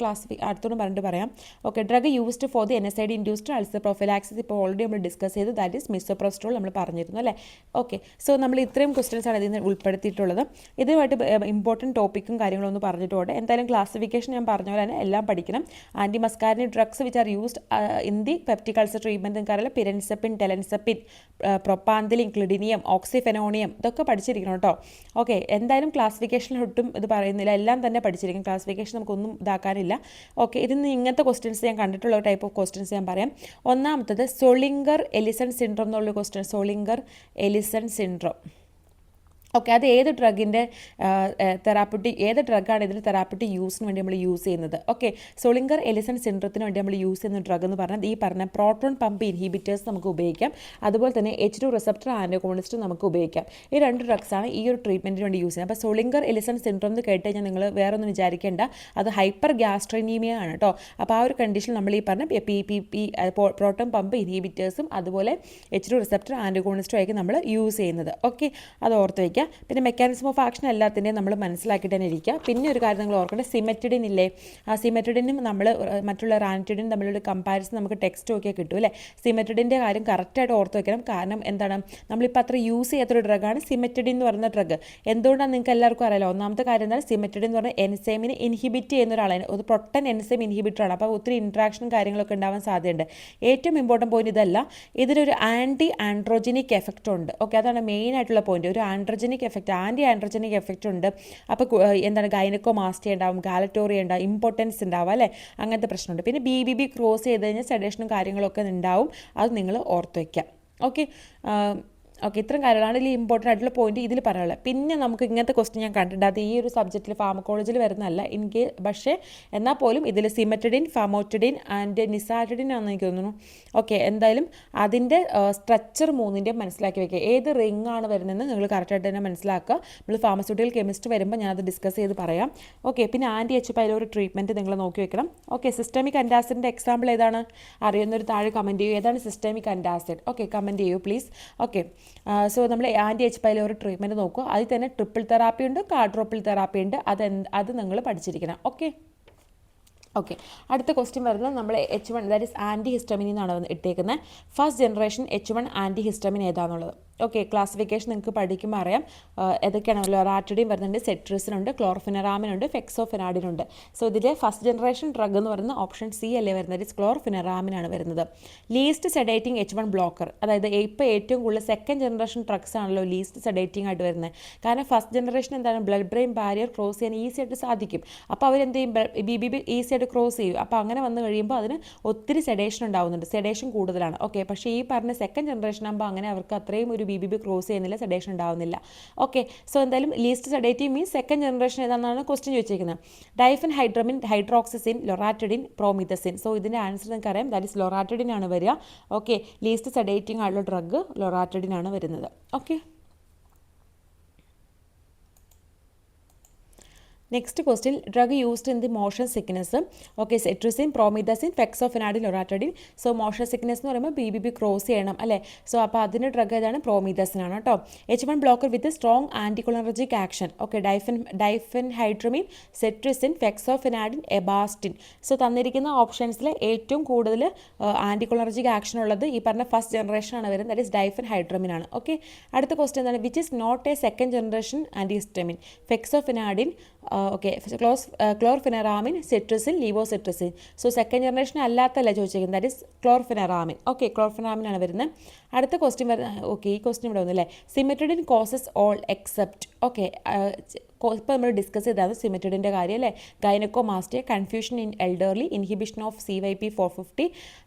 അടുത്തോട് പറഞ്ഞിട്ട് പറയാം. Okay, drug used for the NSAID induced ulcer prophylaxis ഇപ്പോൾ ഓൾറെഡി നമ്മൾ ഡിസ്കസ് ചെയ്തു. ദാറ്റ് ഈസ് മിസോപ്രസ്റ്റോൾ നമ്മൾ പറഞ്ഞിരുന്നു അല്ലേ. ഓക്കെ, സോ നമ്മൾ ഇത്രയും ക്വസ്റ്റ്യൻസ് ആണ് ഇതിൽ നിന്ന് ഉൾപ്പെടുത്തിയിട്ടുള്ളത്. ഇതുമായിട്ട് ഇമ്പോർട്ടൻറ്റ് ടോപ്പിക്കും കാര്യങ്ങളൊന്നും പറഞ്ഞിട്ട് പോട്ടെ. എന്തായാലും ക്ലാസിഫിക്കേഷൻ ഞാൻ പറഞ്ഞ പോലെ തന്നെ എല്ലാം പഠിക്കണം. Anti muscarinic drugs which are used in the peptic ulcer treatment നിങ്ങൾക്കറിയില്ല. പിരൻസെപ്പിൻ, ടെലൻസെപ്പിൻ, പ്രൊപ്പാന്തലിൻ, ക്ലിഡിനിയം, ഓക്സിഫെനോണിയം ഇതൊക്കെ പഠിച്ചിരിക്കണം കേട്ടോ. ഓക്കെ, എന്തായാലും ക്ലാസിഫിക്കേഷനിൽ ഒട്ടും ഇത് പറയുന്നില്ല, എല്ലാം തന്നെ പഠിച്ചിരിക്കും. ക്ലാസിഫിക്കേഷൻ നമുക്കൊന്നും ഇതാക്കാനില്ല. ഓക്കെ, ഇതിന് ഇങ്ങനത്തെ ക്വസ്റ്റ്യൻസ് ഞാൻ കണ്ടിട്ടുള്ള ടൈപ്പ് ഓഫ് ക്വസ്റ്റ്യൻസ് ഞാൻ പറയാം. ഒന്നാമത്തത് സോളിംഗർ എലിസൺ സിൻഡ്രോം എന്നുള്ള question. Zollinger Ellison syndrome. Okay, അത് ഏത് ഡ്രഗിൻ്റെ ഏത് ഡ്രഗാണ് ഇതിൽ തെറാപ്പറ്റിക് യൂസിന് വേണ്ടി നമ്മൾ യൂസ് ചെയ്യുന്നത്? ഓക്കെ, സോളിംഗർ എലിസൺ സിൻഡ്രത്തിന് വേണ്ടി നമ്മൾ യൂസ് ചെയ്യുന്ന ഡ്രഗ് എന്ന് പറഞ്ഞാൽ ഈ പറഞ്ഞ പ്രോട്ടോൺ പമ്പ് ഇൻഹിബിറ്റേഴ്സ് നമുക്ക് ഉപയോഗിക്കാം. അതുപോലെ തന്നെ H2 റിസപ്റ്റർ ആൻറ്റഗോണിസ്റ്റ് നമുക്ക് ഉപയോഗിക്കാം. ഈ രണ്ട് ഡ്രഗ്സാണ് ഈ ഒരു ട്രീറ്റ്മെൻറ്റിന് വേണ്ടി യൂസ് ചെയ്യുന്നത്. അപ്പോൾ സോളിംഗർ എലിസൺ സിൻഡ്രോം എന്ന് കേട്ട് കഴിഞ്ഞാൽ നിങ്ങൾ വേറെ ഒന്നും വിചാരിക്കേണ്ട, അത് ഹൈപ്പർ ഗ്യാസ്ട്രീനീമിയ ആണ് കേട്ടോ. അപ്പോൾ ആ ഒരു കണ്ടീഷൻ നമ്മൾ ഈ പറഞ്ഞ PPP പ്രോട്ടോൺ പമ്പ് ഇൻഹിബിറ്റേഴ്സും അതുപോലെ H2 റിസപ്റ്റർ ആൻറ്റഗോണിസ്റ്റും ആയിരിക്കും നമ്മൾ യൂസ് ചെയ്യുന്നത്. ഓക്കെ, അത് ഓർത്ത് വയ്ക്കുക. പിന്നെ മെക്കാനിസം ഓഫ് ആക്ഷൻ എല്ലാത്തിൻ്റെയും നമ്മൾ മനസ്സിലാക്കിയിട്ട് തന്നെ ഇരിക്കുക. പിന്നെ ഒരു കാര്യം നിങ്ങൾ ഓർക്കേണ്ടത്, സിമെറ്റിഡിൻ ഇല്ലേ, ആ സിമെറ്റിഡിനും നമ്മൾ മറ്റുള്ള റാനിറ്റിഡിനും തമ്മിലുള്ള കമ്പാരിസൺ നമുക്ക് ടെക്സ്റ്റ് നോക്കിയാൽ കിട്ടും അല്ലേ. സിമെറ്റിഡിൻ്റെ കാര്യം കറക്റ്റായിട്ട് ഓർത്ത് വയ്ക്കണം. കാരണം എന്താണ്, നമ്മളിപ്പോൾ അത്ര യൂസ് ചെയ്യാത്തൊരു ഡ്രഗാണ് സിമെറ്റിഡിൻ എന്ന് പറയുന്ന ഡ്രഗ്. എന്തുകൊണ്ടാണ് നിങ്ങൾക്ക് എല്ലാവർക്കും അറിയാലോ. ഒന്നാമത്തെ കാര്യം എന്താണ്, സിമെറ്റിഡിൻ എന്ന് പറഞ്ഞാൽ എൻസൈമിനെ ഇൻഹിബിറ്റ് ചെയ്യുന്ന ഒരാളാണ്, ഒരു പ്രൊട്ടൻ എൻസൈം ഇൻഹിബിറ്ററാണ്. അപ്പോൾ ഒത്തിരി ഇൻട്രാക്ഷനും കാര്യങ്ങളൊക്കെ ഉണ്ടാവാൻ സാധ്യതയുണ്ട്. ഏറ്റവും ഇമ്പോർട്ടൻറ്റ് പോയിന്റ് ഇതല്ല, ഇതിനൊരു ആൻറ്റി ആൻഡ്രോജനിക് എഫക്റ്റ് ഉണ്ട്. ഓക്കെ, അതാണ് മെയിൻ ആയിട്ടുള്ള പോയിന്റ്. ഒരു androgenic effect, anti androgenic effect ഉണ്ട്. അപ്പോൾ എന്താണ്, ഗൈനക്കോമാസ്റ്റിയ ഉണ്ടാവും, ഗാലറ്റോറിയ ഉണ്ടാവും, ഇമ്പോർട്ടൻസ് ഉണ്ടാവും അല്ലേ, അങ്ങനത്തെ പ്രശ്നമുണ്ട്. പിന്നെ BBB ക്രോസ് ചെയ്ത് കഴിഞ്ഞാൽ സെഡേഷനും കാര്യങ്ങളൊക്കെ ഉണ്ടാവും. അത് നിങ്ങൾ ഓർത്ത് വയ്ക്കാം. ഓക്കെ, ഇത്രയും കാര്യങ്ങളാണ് ഇതിൽ ഇമ്പോർട്ടൻ്റ് ആയിട്ടുള്ള പോയിന്റ് ഇതിൽ പറയാനുള്ളത്. പിന്നെ നമുക്ക് ഇങ്ങനത്തെ ക്വസ്റ്റ്യൻ ഞാൻ കണ്ടിട്ടുണ്ട്, അത് ഈ ഒരു സബ്ജക്റ്റിൽ ഫാർമക്കോളജിയിൽ വരുന്നതല്ല പക്ഷേ എന്നാൽ പോലും ഇതിൽ സിമെറ്റിഡിൻ, ഫാമോറ്റിഡിൻ ആൻഡ് നിസാറ്റിഡിൻ ആണെന്ന് എനിക്ക് തോന്നുന്നു. ഓക്കെ, എന്തായാലും അതിൻ്റെ സ്ട്രക്ചർ മൂന്നിൻ്റെയും മനസ്സിലാക്കി വയ്ക്കുക. ഏത് റിംഗ് ആണ് വരുന്നതെന്ന് നിങ്ങൾ കറക്റ്റായിട്ട് തന്നെ മനസ്സിലാക്കുക. നമ്മൾ ഫാർമസ്യൂട്ടിക്കൽ കെമിസ്ട്രി വരുമ്പോൾ ഞാനത് ഡിസ്കസ് ചെയ്ത് പറയാം. ഓക്കെ, പിന്നെ ആൻറ്റി പൈലോറി ട്രീറ്റ്മെൻറ്റ് നിങ്ങൾ നോക്കി വെക്കണം. ഓക്കെ, സിസ്റ്റമിക് അൻറ്റാസിഡിൻ്റെ എക്സാമ്പിൾ ഏതാണ് അറിയുന്നൊരു താഴെ കമൻറ്റ് ചെയ്യൂ. ഏതാണ് സിസ്റ്റമിക് അൻറ്റാസിഡ്? ഓക്കെ, കമൻറ്റ് ചെയ്യൂ പ്ലീസ്. ഓക്കെ, സോ നമ്മൾ ആൻറ്റി പൈലോറി ട്രീറ്റ്മെൻറ്റ് നോക്കുക. അതിൽ തന്നെ ട്രിപ്പിൾ തെറാപ്പി ഉണ്ട്, കാർഡ്രോപ്പിൾ തെറാപ്പി ഉണ്ട്. അത് നിങ്ങൾ പഠിച്ചിരിക്കണം. ഓക്കെ, അടുത്ത ക്വസ്റ്റ്യൻ വരുന്നത് നമ്മൾ H1 that is anti histamine എന്നാണ് ഇട്ടേക്കുന്നത്. First generation H1 anti histamine ഏതാണെന്നുള്ളത്. ഓക്കെ, ക്ലാസിഫിക്കേഷൻ നിങ്ങൾക്ക് പഠിക്കുമ്പോൾ അറിയാം ഏതൊക്കെയാണ്. ലൊറാറ്റിഡിൻ വരുന്നുണ്ട്, സെട്രിസിനുണ്ട്, ക്ലോർഫിനറാമിനുണ്ട്, ഫെക്സോഫെനാഡിനുണ്ട്. സോ ഇതിലെ ഫസ്റ്റ് ജനറേഷൻ ഡ്രഗ് എന്ന് പറയുന്നത് ഓപ്ഷൻ സി അല്ലേ വരുന്നത്, ക്ലോർഫിനറാമിനാണ് വരുന്നത്. ലീസ്റ്റ് സെഡേറ്റിംഗ് H1 ബ്ലോക്കർ, അതായത് ഇപ്പോൾ ഏറ്റവും കൂടുതൽ സെക്കൻഡ് ജനറേഷൻ ഡ്രഗ്സ് ആണല്ലോ ലീസ്റ്റ് സെഡേറ്റിംഗ് ആയിട്ട് വരുന്നത്. കാരണം ഫസ്റ്റ് ജനറേഷൻ എന്താണ്, ബ്ലഡ് ബ്രെയിൻ ബാരിയർ ക്രോസ് ചെയ്യാൻ ഈസി ആയിട്ട് സാധിക്കും. അപ്പോൾ അവരെന്ത് ചെയ്യും, BBB ഈസി ആയിട്ട് ക്രോസ് ചെയ്യും. അപ്പോൾ അങ്ങനെ വന്നു കഴിയുമ്പോൾ അതിന് ഒത്തിരി സെഡേഷൻ ഉണ്ടാവുന്നുണ്ട്, സെഡേഷൻ കൂടുതലാണ്. ഓക്കെ, പക്ഷേ ഈ പറഞ്ഞ സെക്കൻഡ് ജനറേഷൻ ആകുമ്പോൾ അങ്ങനെ അവർക്ക് അത്രയും ഒരു BBB ക്രോസ് ചെയ്യുന്നില്ല, സെഡേഷൻ ഉണ്ടാവുന്നില്ല. ഓക്കെ, സോ എന്തായാലും least sedative means second generation ഏതാണെന്നാണ് ക്വസ്റ്റ്യൻ ചോദിച്ചിരിക്കുന്നത്. ഡൈഫെൻഹൈഡ്രമിൻ, ഹൈഡ്രോക്സിസിൻ, ലൊറാറ്റിഡിൻ, പ്രോമിതസിൻ. സോ ഇതിൻ്റെ ആൻസർ നിങ്ങൾക്ക് അറിയാം, ദാറ്റ് ഇസ് ലൊറാറ്റിഡിൻ ആണ് വരിക. ഓക്കെ, ലീസ്റ്റ് സെഡേറ്റിംഗ് ആയിട്ടുള്ള ഡ്രഗ് ലൊറാറ്റിഡിൻ ആണ് വരുന്നത്. Okay, next question, drug used in the motion sickness. Okay, cetirizine, promethazine, fexofenadine, loratadine. So motion sickness എന്ന് പറയുമ്പോൾ BBB ക്രോസ് ചെയ്യണം അല്ലേ. സോ അപ്പോൾ അതിൻ്റെ ഡ്രഗ് ഏതാണ്, പ്രോമിതസിൻ ആണ് കേട്ടോ. H1 blocker with strong anticholinergic action. Okay, diphenhydramine, cetirizine, fexofenadine, ebastine. So തന്നിരിക്കുന്ന ഓപ്ഷൻസിൽ ഏറ്റവും കൂടുതൽ ആൻറ്റിക്കൊളർജിക് ആക്ഷൻ ഉള്ളത് ഈ പറഞ്ഞ ഫസ്റ്റ് ജനറേഷൻ ആണ് വരുന്നത്, ദാറ്റ് ഇസ് ഡൈഫെൻഹൈഡ്രമിൻ ആണ്. ഓക്കെ, അടുത്ത ക്വസ്റ്റ്യൻ എന്താണ്, which is not a second generation antihistamine. Fexofenadine, okay chlorpheniramine, cetirizine, levocetirizine. So second generation അല്ലാത്തല്ല ചോദിച്ചിരിക്കുന്നത്, ദാറ്റ് ഇസ് ക്ലോർഫെനറാമിൻ. ഓക്കെ, ക്ലോർഫെനറാമിനാണ് വരുന്നത്. അടുത്ത ക്വസ്റ്റ്യൻ വരുന്നത്, ഓക്കെ ഈ ക്വസ്റ്റ്യൻ ഇവിടെ വന്നല്ലേ, cimetidine causes all except. Okay, ഇപ്പോൾ നമ്മൾ ഡിസ്കസ് ചെയ്തതാണ് സിമെറ്റഡിൻ്റെ കാര്യം അല്ലേ. Gynaecomastia, confusion in elderly, inhibition of CYP450,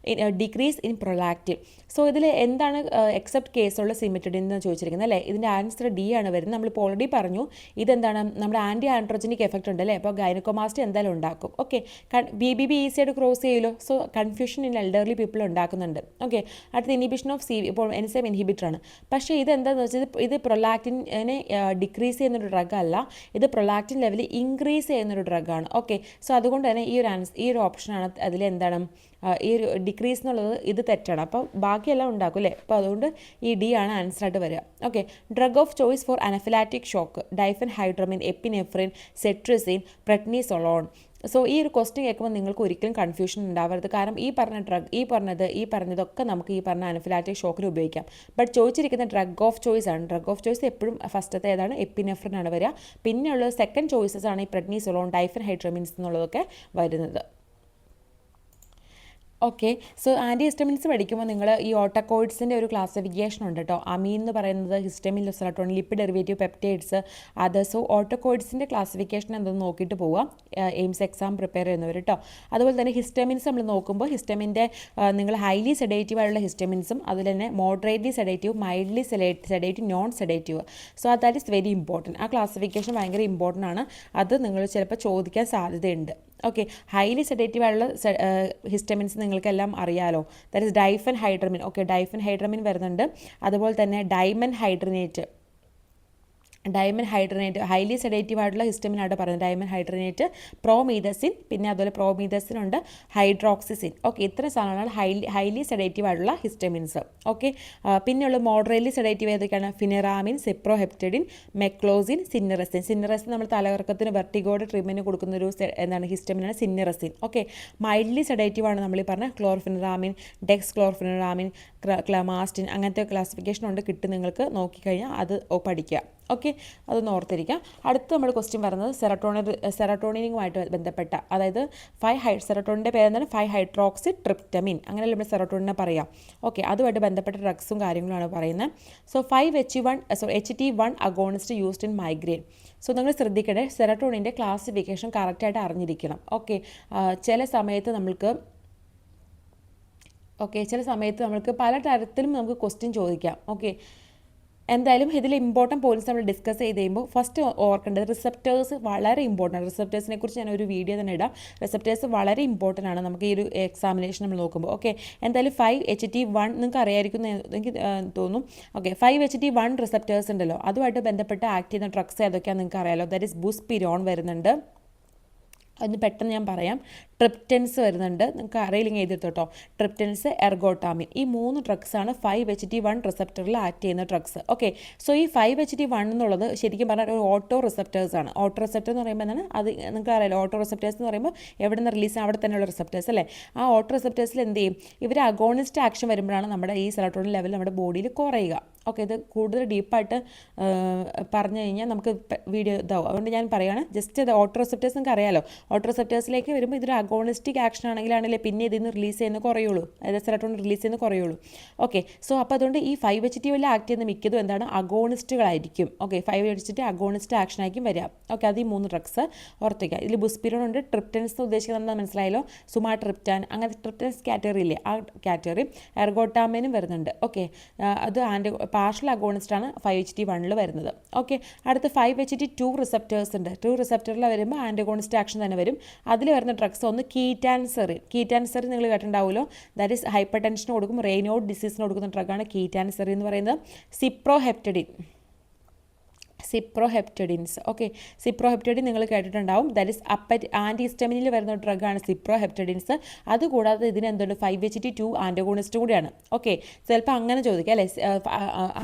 decrease in prolactin. So ഇതിൽ എന്താണ് എക്സെപ്റ്റ് കേസുള്ള സിമെറ്റഡിൻ എന്ന് ചോദിച്ചിരിക്കുന്നത് അല്ലേ. ഇതിൻ്റെ ആൻസർ ഡി ആണ് വരുന്നത്. നമ്മളിപ്പോൾ ഓൾറെഡി പറഞ്ഞു ഇതെന്താണ്, നമ്മുടെ ആൻറ്റി ആൻഡ്രോജനിക് എഫക്റ്റ് ഉണ്ട് അല്ലേ. അപ്പോൾ ഗൈനക്കോമാസ്റ്റിയ എന്തായാലും ഉണ്ടാക്കും. ഓക്കെ, BBB ഈസിയായിട്ട് ക്രോസ് ചെയ്യുമല്ലോ. So confusion in elderly people ഉണ്ടാക്കുന്നുണ്ട്. ഓക്കെ, അടുത്ത ഇൻഹിബിഷൻ ഓഫ് ഇപ്പോൾ എൻസൈം ഇൻഹിബിറ്ററാണ്. പക്ഷേ ഇതെന്താണെന്ന് വെച്ചാൽ ഇത് പ്രൊലാക്റ്റിനെ ഡിക്രീസ് ചെയ്യുന്നൊരു ഡ്രഗ് അല്ല, ഇത് പ്രൊലാക്റ്റിൻ ലെവൽ ഇൻക്രീസ് ചെയ്യുന്നൊരു ഡ്രഗാണ്. ഓക്കെ, സോ അതുകൊണ്ട് തന്നെ ഈ ഒരു ഓപ്ഷനാണ് അതിലെന്താണ് ഈ ഒരു ഡിക്രീസ് എന്നുള്ളത് ഇത് തെറ്റാണ്. അപ്പോൾ ബാക്കിയെല്ലാം ഉണ്ടാക്കും അല്ലേ. അപ്പോൾ അതുകൊണ്ട് ഈ ഡി ആണ് ആൻസറായിട്ട് വരിക. Okay, drug of choice for anaphylactic shock, diphenhydramine, epinephrine, cetirizine, prednisolone. So ഈ ഒരു ക്വസ്റ്റ്യൻ കേൾക്കുമ്പോൾ നിങ്ങൾക്ക് ഒരിക്കലും കൺഫ്യൂഷൻ ഉണ്ടാവരുത്. കാരണം ഈ പറഞ്ഞ ഡ്രഗ് ഈ പറഞ്ഞതൊക്കെ നമുക്ക് ഈ പറഞ്ഞ അനഫിലാറ്റിക് ഷോക്കിന് ഉപയോഗിക്കാം. ബട്ട് ചോദിച്ചിരിക്കുന്ന ഡ്രഗ് ഓഫ് ചോയ്സ് ആണ്. ഡ്രഗ് ഓഫ് ചോയ്സ് എപ്പോഴും ഫസ്റ്റത്തെ ഏതാണ്, എപ്പിനെഫ്രിൻ ആണ് വരിക. പിന്നെയുള്ള സെക്കൻഡ് ചോയ്സസ് ആണ് ഈ പ്രെഡ്നിസോളോൺ, ഡൈഫെൻഹൈഡ്രമിൻസ് എന്നുള്ളതൊക്കെ വരുന്നത്. ഓക്കെ, സോ ആൻറ്റി ഹിസ്റ്റമിൻസ് പഠിക്കുമ്പോൾ നിങ്ങൾ ഈ ഓട്ടോകോയിഡ്സിൻ്റെ ഒരു ക്ലാസിഫിക്കേഷൻ ഉണ്ട് കേട്ടോ. അമീൻ എന്ന് പറയുന്നത് histamine, serotonin, lipid derivative, peptides, അത്. സോ ഓട്ടോകോയിഡ്സിൻ്റെ ക്ലാസിഫിക്കേഷൻ എന്തെന്ന് നോക്കിയിട്ട് പോവുക എയിംസ് എക്സാം പ്രിപ്പയർ ചെയ്യുന്നവർ കേട്ടോ. അതുപോലെ തന്നെ ഹിസ്റ്റമിൻസ് നമ്മൾ നോക്കുമ്പോൾ ഹിസ്റ്റമിൻ്റെ നിങ്ങൾ ഹൈലി സെഡേറ്റീവ് ആയിട്ടുള്ള ഹിസ്റ്റമിൻസും അതുപോലെ തന്നെ moderately sedative, mildly sedative, non sedative. So that is very important. ആ ക്ലാസിഫിക്കേഷൻ ഭയങ്കര ഇമ്പോർട്ടൻ്റ് ആണ്. അത് നിങ്ങൾ ചിലപ്പോൾ ചോദിക്കാൻ സാധ്യതയുണ്ട്. ഓക്കെ, ഹൈലി സെഡേറ്റീവ് ആയിട്ടുള്ള ഹിസ്റ്റമിൻസ് നിങ്ങൾക്കെല്ലാം അറിയാലോ. That is diphenhydramine. Okay, diphenhydramine വരുന്നുണ്ട്. അതുപോലെ തന്നെ ഡൈമെൻഹൈഡ്രനേറ്റ്, ഹൈലി സെഡേറ്റീവ് ആയിട്ടുള്ള ഹിസ്റ്റമിനായിട്ട് പറയുന്നത് ഡൈമെൻഹൈഡ്രനേറ്റ്, പ്രോമീതസിൻ, പിന്നെ അതുപോലെ പ്രോമീതസിൻ ഉണ്ട്, ഹൈഡ്രോക്സിസിൻ. ഓക്കെ, ഇത്രയും സാധനങ്ങളാണ് ഹൈലി സെഡേറ്റീവ് ആയിട്ടുള്ള ഹിസ്റ്റമിൻസ്. ഓക്കെ, പിന്നെയുള്ള മോഡറേറ്റ്ലി സെഡേറ്റീവ് ഏതൊക്കെയാണ്, ഫിനെറാമിൻ, സിപ്രോഹെപ്റ്റഡിൻ, മെക്ലോസിൻ, സിന്നറസിൻ. സിന്നറസിൻ നമ്മൾ തലകറക്കത്തിന് വെർട്ടിഗോയുടെ ട്രീറ്റ്മെൻറ്റ് കൊടുക്കുന്ന ഒരു എന്താണ് ഹിസ്റ്റമിനാണ് സിന്നറസിൻ. ഓക്കെ, മൈൽഡ്ലി സെഡേറ്റീവ് ആണ് നമ്മൾ ഈ പറഞ്ഞ ക്ലോർഫെനറാമിൻ, ഡെക്സ് ക്ലോർഫെനറാമിൻ, ക്ലമാസ്റ്റിൻ, അങ്ങനത്തെ ക്ലാസിഫിക്കേഷൻ ഉണ്ട്, കിട്ടും നിങ്ങൾക്ക് നോക്കിക്കഴിഞ്ഞാൽ അത് പഠിക്കുക. ഓക്കെ, അതൊന്ന് ഓർത്തിരിക്കുക. അടുത്ത് നമ്മൾ ക്വസ്റ്റ്യൻ വരുന്നത് സെറട്ടോണിനുമായിട്ട് ബന്ധപ്പെട്ട, അതായത് സെറട്ടോണിൻ്റെ പേരെന്താണ്, 5-ഹൈഡ്രോക്സി ട്രിപ്റ്റമിൻ, അങ്ങനെയല്ല നമ്മൾ സെറട്ടോണിനെ പറയാം. ഓക്കെ, അതുമായിട്ട് ബന്ധപ്പെട്ട ഡ്രഗ്സും കാര്യങ്ങളാണ് പറയുന്നത്. So 5-HT1 agonist used in migraine. So നിങ്ങൾ ശ്രദ്ധിക്കട്ടെ, സെറട്ടോണിൻ്റെ ക്ലാസിഫിക്കേഷൻ കറക്റ്റായിട്ട് അറിഞ്ഞിരിക്കണം. ഓക്കെ, ചില സമയത്ത് നമ്മൾക്ക് പല തരത്തിലും നമുക്ക് ക്വസ്റ്റ്യൻ ചോദിക്കാം. ഓക്കെ, എന്തായാലും ഇതിൽ ഇമ്പോർട്ടൻറ്റ് പോയിന്റ്സ് നമ്മൾ ഡിസ്കസ് ചെയ്ത് കഴിയുമ്പോൾ ഫസ്റ്റ് ഓർക്കേണ്ടത് റിസപ്റ്റേഴ്സ് വളരെ ഇമ്പോർട്ടൻ്റ്. റിസപ്റ്റേഴ്സിനെ കുറിച്ച് ഞാനൊരു വീഡിയോ തന്നെ ഇടാം. റിസപ്റ്റേഴ്സ് വളരെ ഇമ്പോർട്ടൻ്റ് ആണ് നമുക്ക് ഈ ഒരു എക്സാമിനേഷൻ നമ്മൾ നോക്കുമ്പോൾ. ഓക്കെ, എന്തായാലും 5-HT1 നിങ്ങൾക്ക് അറിയാമായിരിക്കും എനിക്ക് തോന്നും. ഓക്കെ, 5-HT1 റിസപ്റ്റേഴ്സ് ഉണ്ടല്ലോ, അതുമായിട്ട് ബന്ധപ്പെട്ട് ആക്ട് ചെയ്യുന്ന ഡ്രഗ്സ് ഏതൊക്കെയാണെന്ന് നിങ്ങൾക്ക് അറിയാമല്ലോ. ദാറ്റ് ഇസ് ബുസ്പിരോൺ വരുന്നുണ്ട്. ഒന്ന് പെട്ടെന്ന് ഞാൻ പറയാം. ട്രിപ്റ്റൻസ് വരുന്നുണ്ട്, നിങ്ങൾക്ക് അറിയില്ലെങ്കിൽ എഴുതിട്ടോ. ട്രിപ്റ്റൻസ്, എർഗോട്ടാമിൻ, ഈ 3 ഡ്രഗ്സാണ് 5-HT1 റിസപ്റ്ററിൽ ആക്ട് ചെയ്യുന്ന ഡ്രഗ്സ്. ഓക്കെ, സോ ഈ 5-HT1 എന്നുള്ളത് ശരിക്കും പറഞ്ഞാൽ ഒരു ഓട്ടോ റിസപ്റ്റേഴ്സ് ആണ്. ഓട്ടോ റിസപ്റ്റർ എന്ന് പറയുമ്പോൾ എന്താണ്, അത് നിങ്ങൾക്ക് അറിയാലോ. ഓട്ടോ റിസപ്റ്റേഴ്സ് എന്ന് പറയുമ്പോൾ എവിടെ നിന്ന് റിലീസ് അവിടെ തന്നെയുള്ള റിസപ്റ്റേഴ്സ് അല്ലേ. ആ ഓട്ടോ റിസപ്റ്റേഴ്സിൽ എന്ത് ചെയ്യും, ഇവർ അഗോണിസ്റ്റ് ആക്ഷൻ വരുമ്പോഴാണ് നമ്മുടെ ഈ സെറട്ടോണിൻ ലെവൽ നമ്മുടെ ബോഡിയിൽ കുറയുക. ഓക്കെ, ഇത് കൂടുതൽ ഡീപ്പായിട്ട് പറഞ്ഞു കഴിഞ്ഞാൽ നമുക്ക് വീഡിയോ ഇതാവും. അതുകൊണ്ട് ഞാൻ പറയുകയാണ്, ജസ്റ്റ് ഇത് ഓട്ടോ റിസപ്റ്റേഴ്സ് നിങ്ങൾക്ക് അറിയാലോ. ഓട്ടോ റിസപ്റ്റേഴ്സിലേക്ക് വരുമ്പോൾ ഇതൊരു അഗോണിസ്റ്റിക് ആക്ഷൻ ആണെങ്കിലാണല്ലേ പിന്നെ ഇതിന്ന് റിലീസ് ചെയ്യുന്ന കുറയുള്ളൂ, അതായത് സെറട്ടോണിൻ റിലീസ് ചെയ്യുന്ന കുറയുള്ളൂ. ഓക്കെ, സോ അപ്പോൾ അതുകൊണ്ട് ഈ 5-HT1 ആക്ട് ചെയ്യുന്ന മിക്കതും എന്താണ്, അഗോണിസ്റ്റുകളായിരിക്കും. ഓക്കെ, 5-HT അഗോണിസ്റ്റ് ആക്ഷൻ ആയിരിക്കും വരിക. ഓക്കെ, അത് ഈ 3 ഡ്രഗ്സ് ഓർത്തിക്കുക. ഇതിൽ ബുസ്പിരോൺ ഉണ്ട്. ട്രിപ്റ്റൻസ് ഉദ്ദേശിക്കുന്നത് മനസ്സിലായല്ലോ, സുമാട്രിപ്റ്റാൻ, അങ്ങനത്തെ ട്രിപ്റ്റൻസ് കാറ്റഗറി ഇല്ലേ, ആ കാറ്റഗറി. എർഗോട്ടാമിനും വരുന്നുണ്ട്. ഓക്കെ, അത് പാർഷ്യൽ അഗോണിസ്റ്റ് ആണ് 5-HT1 വരുന്നത്. ഓക്കെ, അടുത്ത് 5-HT2 റിസപ്റ്റേഴ്സ് ഉണ്ട്. 2 റിസപ്റ്ററിൽ വരുമ്പോൾ ആൻറ്റഗോണിസ്റ്റ് ആക്ഷൻ തന്നെ വരും. അതിൽ വരുന്ന ഡ്രഗ്സ് ഒന്ന് കീറ്റാൻസറിൻ നിങ്ങൾ കേട്ടിട്ടുണ്ടാവുമല്ലോ. ദാറ്റ് ഈസ് ഹൈപ്പർ ടെൻഷന് കൊടുക്കും, റെയ്നോഡ് ഡിസീസിന് കൊടുക്കുന്ന ഡ്രഗാണ് കീറ്റാൻസറിൻ എന്ന് പറയുന്നത്. സിപ്രോഹെപ്റ്റഡിൻസ്. ഓക്കെ, സിപ്രോഹെപ്റ്റഡിൻ നിങ്ങൾ കേട്ടിട്ടുണ്ടാവും. ദാറ്റ് ഇസ് ആൻറ്റിഹിസ്റ്റമിനിൽ വരുന്ന ഡ്രഗാണ് സിപ്രോഹെപ്റ്റഡിൻസ്. അതുകൂടാതെ ഇതിന് എന്തുണ്ട്, 5-HT2 ആൻറ്റഗോണിസ്റ്റ് കൂടിയാണ്. ഓക്കെ, ചിലപ്പോൾ അങ്ങനെ ചോദിക്കുക അല്ലേ,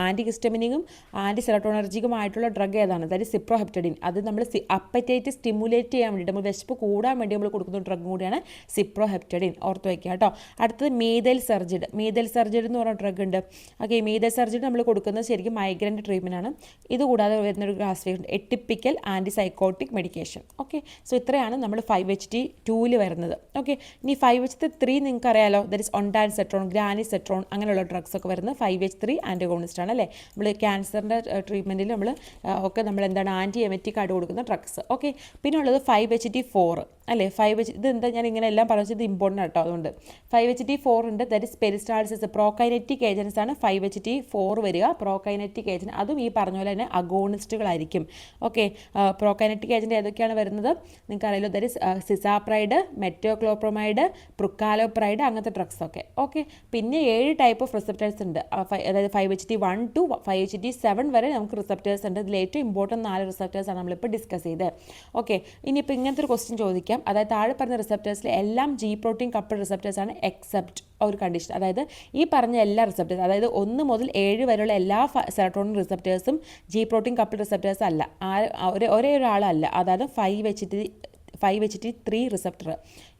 ആൻറ്റിഹിസ്റ്റമിനിക്കും ആൻറ്റി സെറട്ടോണർജിക്കുമായിട്ടുള്ള ഡ്രഗ് ഏതാണ്, ദാറ്റ് ഇസ് സിപ്രോഹെപ്റ്റഡിൻ. അത് നമ്മൾ അപ്പറ്റൈറ്റ് സ്റ്റിമുലേറ്റ് ചെയ്യാൻ വേണ്ടിയിട്ട്, നമ്മൾ വിശപ്പ് കൂടാൻ വേണ്ടി നമ്മൾ കൊടുക്കുന്ന ഡ്രഗ് കൂടിയാണ് സിപ്രോഹെപ്റ്റഡിൻ. ഓർത്ത് വയ്ക്കുക കേട്ടോ. അടുത്തത് മീഥൈൽ സർജിഡ് എന്ന് പറഞ്ഞ ഡ്രഗ് ഉണ്ട്. ഓക്കെ, മീഥൈൽ സർജിഡ് നമ്മൾ കൊടുക്കുന്നത് ശരിക്കും മൈഗ്രൈൻ്റെ ട്രീറ്റ്മെൻറ്റ് ആണ്. ഇതുകൂടാതെ വരുന്നൊരു ക്ലാസിഫിക്കേഷൻ എട്ടിപ്പിക്കൽ ആൻറ്റിസൈക്കോട്ടിക് മെഡിക്കേഷൻ. ഓക്കെ, സോ ഇത്രയാണ് നമ്മൾ 5HT2 വരുന്നത്. ഓക്കെ, ഇനി 5HT3 നിങ്ങൾക്ക് അറിയാലോ, ദറ്റ് ഇസ് ഒണ്ടാൻസെട്രോൺ, ഗ്രാനിസെട്രോൺ അങ്ങനെയുള്ള ഡ്രഗ്സ് ഒക്കെ വരുന്നത് 5H3 ആൻറ്റഗോണിസ്റ്റ് ആണ് അല്ലേ. നമ്മൾ ക്യാൻസറിൻ്റെ ട്രീറ്റ്മെൻറ്റിൽ നമ്മൾ എന്താണ് ആൻറ്റി എമറ്റിക് ആയിട്ട് കൊടുക്കുന്ന ഡ്രഗ്സ്. ഓക്കെ, പിന്നെ ഉള്ളത് 5HT4 അല്ലേ. ഇതെന്താ ഞാൻ ഇങ്ങനെ എല്ലാം പറഞ്ഞത്, ഇത് ഇമ്പോർട്ടൻ്റ് ആട്ടോ. അതുകൊണ്ട് 5HT4 ഉണ്ട്, that is peristalsis. Prokinetic agents ആണ് 5HT4 വരിക. പ്രോകൈനറ്റിക് ഏജൻറ്റ് അതും ഈ പറഞ്ഞ പോലെ തന്നെ അഗോണിസ്റ്റുകളായിരിക്കും. ഓക്കെ, പ്രോകൈനറ്റിക് ഏജൻറ്റ് ഏതൊക്കെയാണ് വരുന്നത് നിങ്ങൾക്ക് അറിയാലോ, ദറ്റ് ഇസ് സിസാപ്രൈഡ്, മെറ്റോക്ലോപ്രമൈഡ്, പ്രുക്കാലോപ്രൈഡ് അങ്ങനത്തെ ഡ്രഗ്സ് ഒക്കെ. ഓക്കെ, പിന്നെ 7 ടൈപ്പ് ഓഫ് റിസപ്റ്റേഴ്സ് ഉണ്ട്. അതായത് 5HT1 to 5HT7 വരെ നമുക്ക് റിസപ്റ്റേഴ്സ് ഉണ്ട്. ഇതിൽ ഏറ്റവും ഇമ്പോർട്ടൻറ്റ് 4 റിസപ്റ്റേഴ്സാണ് നമ്മളിപ്പോൾ ഡിസ്കസ് ചെയ്തത്. ഓക്കെ, ഇനിയിപ്പോൾ ഇങ്ങനത്തെ ഒരു ക്വസ്റ്റ്യൻ ചോദിക്കാം. അതായത് താഴെ പറഞ്ഞ റിസപ്റ്റേഴ്സിൽ എല്ലാം G പ്രോട്ടീൻ കപ്പിൾ റിസപ്റ്റേഴ്സ് ആണ് എക്സെപ്റ്റ് ഒരു കണ്ടീഷൻ. അതായത് ഈ പറഞ്ഞ എല്ലാ റിസപ്റ്റേഴ്സ്, അതായത് 1 മുതൽ 7 വരെയുള്ള എല്ലാ സെറോട്ടോണിൻ റിസപ്റ്റേഴ്സും G പ്രോട്ടീൻ കപ്പിൾ റിസപ്റ്റേഴ്സ് അല്ല. ഒരേ ഒരാളല്ല. അതായത് 5HT3 റിസപ്റ്റർ.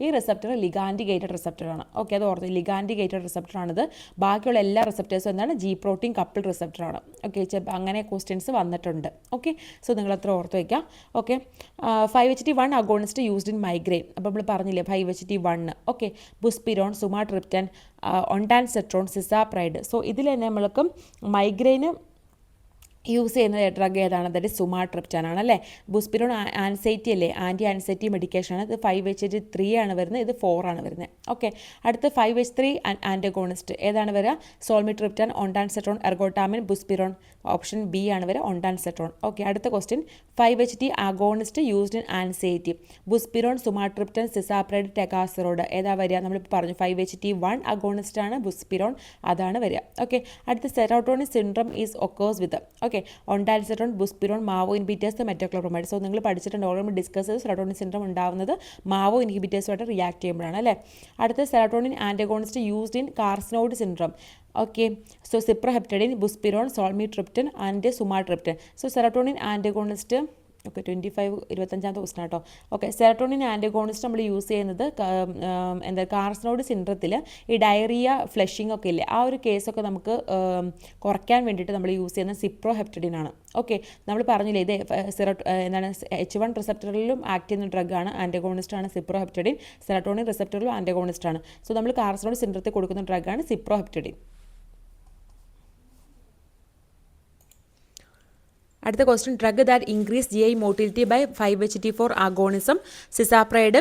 ഈ റിസപ്റ്റർ ലിഗാൻഡ് ഗേറ്റഡ് റിസപ്റ്ററാണ്. ഓക്കെ, അത് ഓർത്ത് ലിഗാൻഡ് ഗേറ്റഡ് റിസപ്റ്ററാണിത്. ബാക്കിയുള്ള എല്ലാ റിസപ്റ്റേഴ്സും എന്താണ് G പ്രോട്ടീൻ കപ്പിൾ റിസപ്റ്ററാണ്. ഓക്കെ, അങ്ങനെ ക്വസ്റ്റ്യൻസ് വന്നിട്ടുണ്ട്. ഓക്കെ, സോ നിങ്ങളത്ര ഓർത്ത് വയ്ക്കുക. Okay, 5HT1 agonist used in migraine. അപ്പോൾ നമ്മൾ പറഞ്ഞില്ലേ 5HT1. ഓക്കെ, ബുസ്പിരോൺ, സുമാട്രിപ്റ്റൻ, ഒണ്ടാൻസെട്രോൺ, സിസാപ്രൈഡ്. സോ ഇതിൽ തന്നെ നമ്മൾക്ക് മൈഗ്രെയിന് യൂസ് ചെയ്യുന്ന ഡ്രഗ് ഏതാണ്? ദറ്റ് ഇസ് സുമാട്രിപ്റ്റൻ ആണ് അല്ലേ. ബുസ്പിരോൺ ആൻസൈറ്റി അല്ലേ, ആൻറ്റി ആൻസൈറ്റി മെഡിക്കേഷൻ ആണ്. ഇത് 5HT3 ആണ് വരുന്നത്, ഇത് 4 ആണ് വരുന്നത്. ഓക്കെ, അടുത്ത് 5H3 ആൻറ്റഗോണിസ്റ്റ് ഏതാണ് വരിക? സോൾമിട്രിപ്റ്റൻ, ഒണ്ടാൻസെട്രോൺ, എർഗോട്ടാമിൻ, ബുസ്പിരോൺ. ഓപ്ഷൻ ബി ആണ് വരിക, ഒണ്ടാൻസെട്രോൺ. ഓക്കെ, അടുത്ത question 5HT agonist used in anxiety. Buspirone, sumatriptan, cisapride, tegaserod. ഏതാ വരിക? നമ്മളിപ്പോൾ പറഞ്ഞു 5HT1 അഗോണിസ്റ്റ് ആണ് ബുസ്പിരോൺ, അതാണ് വരിക. ഓക്കെ, അടുത്ത serotonin syndrome is occurs with. Okay, ondansetron, buspirone, MAO inhibitors, metoclopramide. So നിങ്ങൾ പഠിച്ചിട്ടുണ്ട്, ഓൾറെഡി ഡിസ്കസ് ചെയ്ത് സെറോട്ടോണിൻ സിൻഡ്രം ഉണ്ടാകുന്നത് മാവോ ഇൻഹിബിറ്റേഴ്സുമായിട്ട് റിയാക്ട് ചെയ്യുമ്പോഴാണ് അല്ലേ. അടുത്ത serotonin antagonist used in carcinoid syndrome. Okay, so cyproheptadine, buspirone, zolmitriptan and sumatriptan. So serotonin antagonist. Okay, 25 question കേട്ടോ. Okay, serotonin antagonist നമ്മൾ യൂസ് ചെയ്യുന്നത് കാർസിനോയിഡ് സിൻഡ്രത്തിൽ ഈ ഡയറിയ, ഫ്ലഷിംഗ് ഒക്കെ ഇല്ലേ, ആ ഒരു കേസൊക്കെ നമുക്ക് കുറയ്ക്കാൻ വേണ്ടിയിട്ട് നമ്മൾ യൂസ് ചെയ്യുന്ന സിപ്രോഹെപ്റ്റഡിൻ ആണ്. ഓക്കെ, നമ്മൾ പറഞ്ഞില്ലേ ഇത് H1 റിസപ്റ്ററിലും ആക്ട് ചെയ്യുന്ന ഡ്രഗാണ്, ആൻറ്റഗോണിസ്റ്റ് ആണ് സിപ്രോഹെപ്റ്റഡിൻ. സെറോട്ടോണിൻ റിസപ്റ്ററിലും ആൻറ്റഗോണിസ്റ്റ് ആണ്. സോ നമ്മൾ കാർസിനോയിഡ് സിൻഡ്രത്തിൽ കൊടുക്കുന്ന ഡ്രഗാണ് സിപ്രോഹെപ്റ്റഡിൻ. അടുത്ത question, drug that increase GI motility by 5HT4 agonism, cisapride,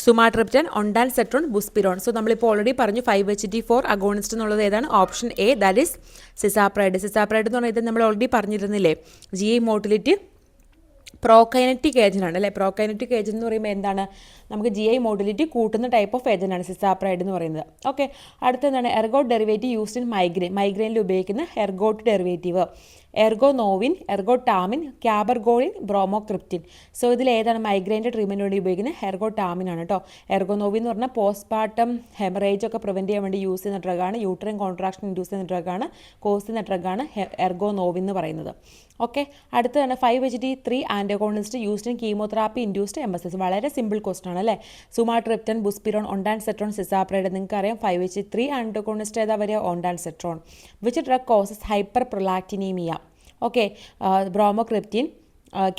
sumatriptan, ondansetron, buspirone. So നമ്മളിപ്പോൾ ഓൾറെഡി പറഞ്ഞു 5HT4 അഗോണിസ്റ്റ് എന്നുള്ളത് ഏതാണ്? Option A, that is cisapride. Cisapride എന്ന് പറഞ്ഞാൽ ഇത് നമ്മൾ ഓൾറെഡി പറഞ്ഞിരുന്നില്ലേ, GI മോട്ടിലിറ്റി പ്രോകൈനറ്റിക് ഏജൻ്റ് ആണ് അല്ലേ. പ്രോകൈനറ്റിക് ഏജൻറ്റ് എന്ന് പറയുമ്പോൾ എന്താണ്? നമുക്ക് GI മോട്ടിലിറ്റി കൂട്ടുന്ന ടൈപ്പ് ഓഫ് ഏജൻ്റ് ആണ് സിസാപ്രൈഡ് എന്ന് പറയുന്നത്. ഓക്കെ, അടുത്തെന്താണ്? എർഗോട്ട് ഡെറിവേറ്റീവ് യൂസ്ഡ് ഇൻ മൈഗ്രെയിനിൽ ഉപയോഗിക്കുന്ന ergot derivative. Ergonovine, ergotamine, cabergoline, bromocriptine. So ഇതിൽ ഏതാണ് മൈഗ്രെയിൻ്റെ ട്രീറ്റ്മെൻറ്റ് വേണ്ടി ഉപയോഗിക്കുന്നത്? എർഗോട്ടാമിൻ ആണ് കേട്ടോ. എർഗോനോവിൻ എന്ന് പറഞ്ഞാൽ പോസ്റ്റ്പാർട്ടം ഹെമറേജ് ഒക്കെ പ്രിവെൻറ്റ് ചെയ്യാൻ വേണ്ടി യൂസ് ചെയ്യുന്ന ഡ്രഗാണ്. യൂട്രൈൻ കോൺട്രാക്ഷൻ ഇൻഡ്യൂസ് ചെയ്യുന്ന ഡ്രഗാണ്, കോസ് ചെയ്യുന്ന ഡ്രഗാണ് എർഗോനോവിൻ എന്ന് പറയുന്നത്. ഓക്കെ, അടുത്തതാണ് 5HT3 antagonist used in chemotherapy induced MSS. വളരെ സിമ്പിൾ ക്വസ്റ്റൻ ആണ് അല്ലേ. സുമാട്രിപ്റ്റൻ, ബുസ്പിരോൺ, ഒണ്ടാൻസെട്രോൺ, സിസാപ്രൈഡ്. നിങ്ങൾക്ക് അറിയാം 5HT3 ആൻറ്റഗോണിസ്റ്റ് ഏതാ വരിക? Ondansetron. Which drug causes hyper prolactinaemia? Okay, bromocriptine,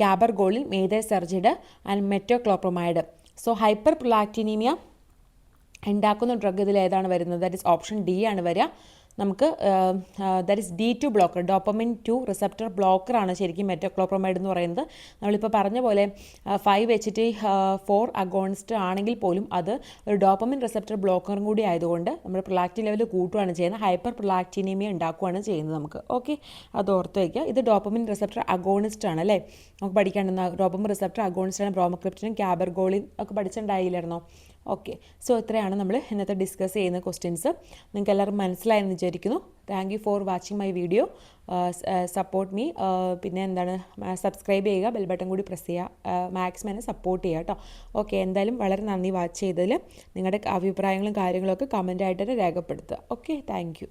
cabergoline, methysergide and metoclopramide. So hyper prolactinaemia ഉണ്ടാക്കുന്ന ഡ്രഗ് ഇതിൽ ഏതാണ് വരുന്നത്? ദാറ്റ് ഇസ് ഓപ്ഷൻ ഡി ആണ് വരിക. നമുക്ക് that is D2 blocker, dopamine 2 receptor ബ്ലോക്കറാണ് ശരിക്കും മെറ്റോക്ലോപ്രമൈഡ് എന്ന് പറയുന്നത്. നമ്മളിപ്പോൾ പറഞ്ഞ പോലെ 5HT4 അഗോണിസ്റ്റ് ആണെങ്കിൽ പോലും അത് ഒരു ഡോപ്പമിൻ റിസപ്റ്റർ ബ്ലോക്കറും കൂടി ആയതുകൊണ്ട് നമ്മൾ പ്രൊലാക്റ്റിൻ ലെവൽ കൂട്ടുകയാണ് ചെയ്യുന്നത്, ഹൈപ്പർ പ്രൊലാക്റ്റിനീമിയ ഉണ്ടാക്കുകയാണ് ചെയ്യുന്നത് നമുക്ക്. ഓക്കെ, അത് ഓർത്ത് വയ്ക്കുക. ഇത് ഡോപ്പമിൻ റിസപ്റ്റർ അഗോണിസ്റ്റ് ആണ് അല്ലേ. നമുക്ക് പഠിക്കാനുണ്ട് ഡോപ്പമിൻ റിസപ്റ്റർ അഗോണിസ്റ്റ് ആണ്. ബ്രോമോക്രിപ്റ്റിനും ക്യാബർഗോളിൻ ഒക്കെ പഠിച്ചിട്ടുണ്ടായില്ലായിരുന്നോ? ഓക്കെ, സോ ഇത്രയാണ് നമ്മൾ ഇന്നത്തെ ഡിസ്കസ് ചെയ്യുന്ന ക്വസ്റ്റ്യൻസ്. നിങ്ങൾക്ക് എല്ലാവർക്കും മനസ്സിലായെന്ന് വിചാരിക്കുന്നു. Thank you for watching my video. Support me. പിന്നെ എന്താണ്, സബ്സ്ക്രൈബ് ചെയ്യുക, ബെൽ ബട്ടൺ കൂടി പ്രസ് ചെയ്യുക, മാക്സിമം എന്നെ സപ്പോർട്ട് ചെയ്യുക കേട്ടോ. ഓക്കെ, എന്തായാലും വളരെ നന്ദി വാച്ച് ചെയ്തതിൽ. നിങ്ങളുടെ അഭിപ്രായങ്ങളും കാര്യങ്ങളൊക്കെ കമൻറ്റായിട്ട് തന്നെ രേഖപ്പെടുത്തുക. Okay, thank you.